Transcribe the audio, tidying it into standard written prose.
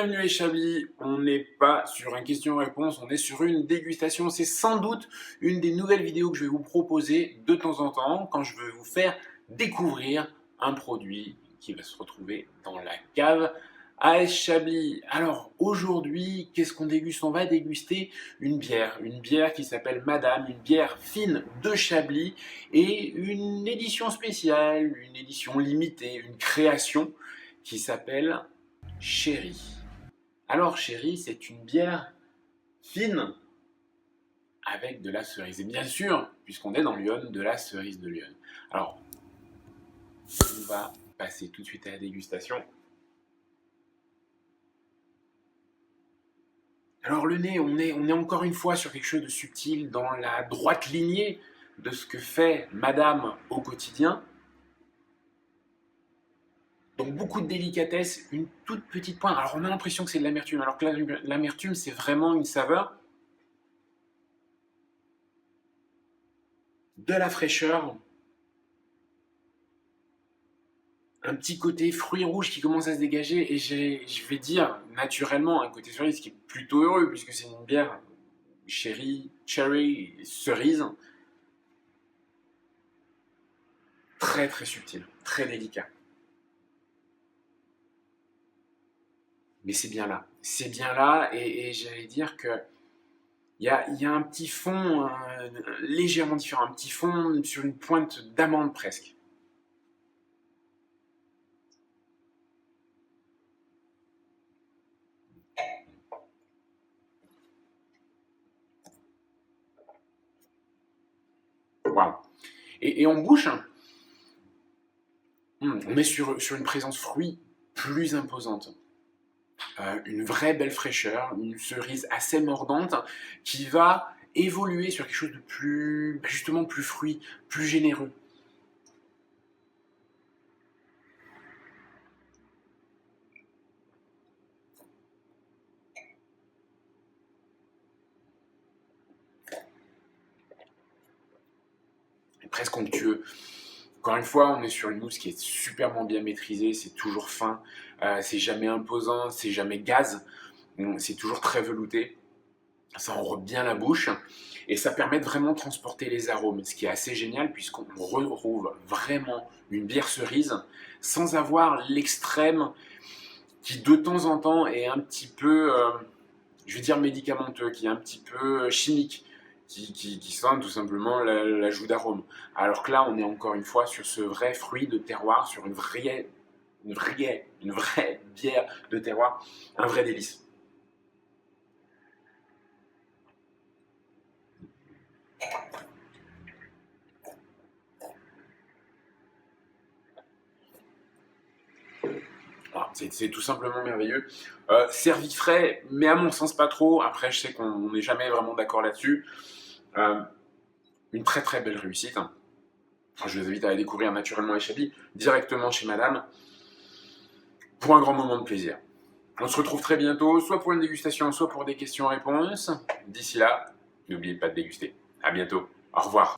Bienvenue à Chablis, on n'est pas sur un question-réponse, on est sur une dégustation. C'est sans doute une des nouvelles vidéos que je vais vous proposer de temps en temps quand je veux vous faire découvrir un produit qui va se retrouver dans la cave à Chablis. Alors aujourd'hui, qu'est-ce qu'on déguste? On va déguster une bière qui s'appelle Madame, une bière fine de Chablis et une édition spéciale, une édition limitée, une création qui s'appelle Chéri. Alors Chéri, c'est une bière fine avec de la cerise. Et bien sûr, puisqu'on est dans Lyon, de la cerise de Lyon. Alors, on va passer tout de suite à la dégustation. Alors le nez, on est encore une fois sur quelque chose de subtil, dans la droite lignée de ce que fait Madame au quotidien. Donc beaucoup de délicatesse, une toute petite pointe. Alors on a l'impression que c'est de l'amertume, alors que l'amertume c'est vraiment une saveur, de la fraîcheur, un petit côté fruits rouges qui commence à se dégager et je vais dire naturellement un côté cerise qui est plutôt heureux puisque c'est une bière cherry cerise, très très subtil, très délicat. Mais c'est bien là et j'allais dire que il y a un petit fond légèrement différent, un petit fond sur une pointe d'amande presque. Wow. Et en bouche, on est sur une présence fruit plus imposante. Une vraie belle fraîcheur, une cerise assez mordante qui va évoluer sur quelque chose de plus, justement plus fruit, plus généreux. Et presque onctueux. Encore une fois, on est sur une mousse qui est superment bien maîtrisée, c'est toujours fin, c'est jamais imposant, c'est jamais gaz, c'est toujours très velouté. Ça enrobe bien la bouche et ça permet de vraiment transporter les arômes, ce qui est assez génial puisqu'on retrouve vraiment une bière cerise sans avoir l'extrême qui de temps en temps est un petit peu, je vais dire médicamenteux, qui est un petit peu chimique, qui sent tout simplement l'ajout d'arômes. Alors que là, on est encore une fois sur ce vrai fruit de terroir, sur une vraie bière de terroir, un vrai délice. C'est tout simplement merveilleux. Servi frais, mais à mon sens pas trop. Après, je sais qu'on n'est jamais vraiment d'accord là-dessus. Une très très belle réussite. Enfin, je vous invite à aller découvrir naturellement les Chablis directement chez Madame pour un grand moment de plaisir. On se retrouve très bientôt, soit pour une dégustation, soit pour des questions-réponses. D'ici là, n'oubliez pas de déguster. À bientôt. Au revoir.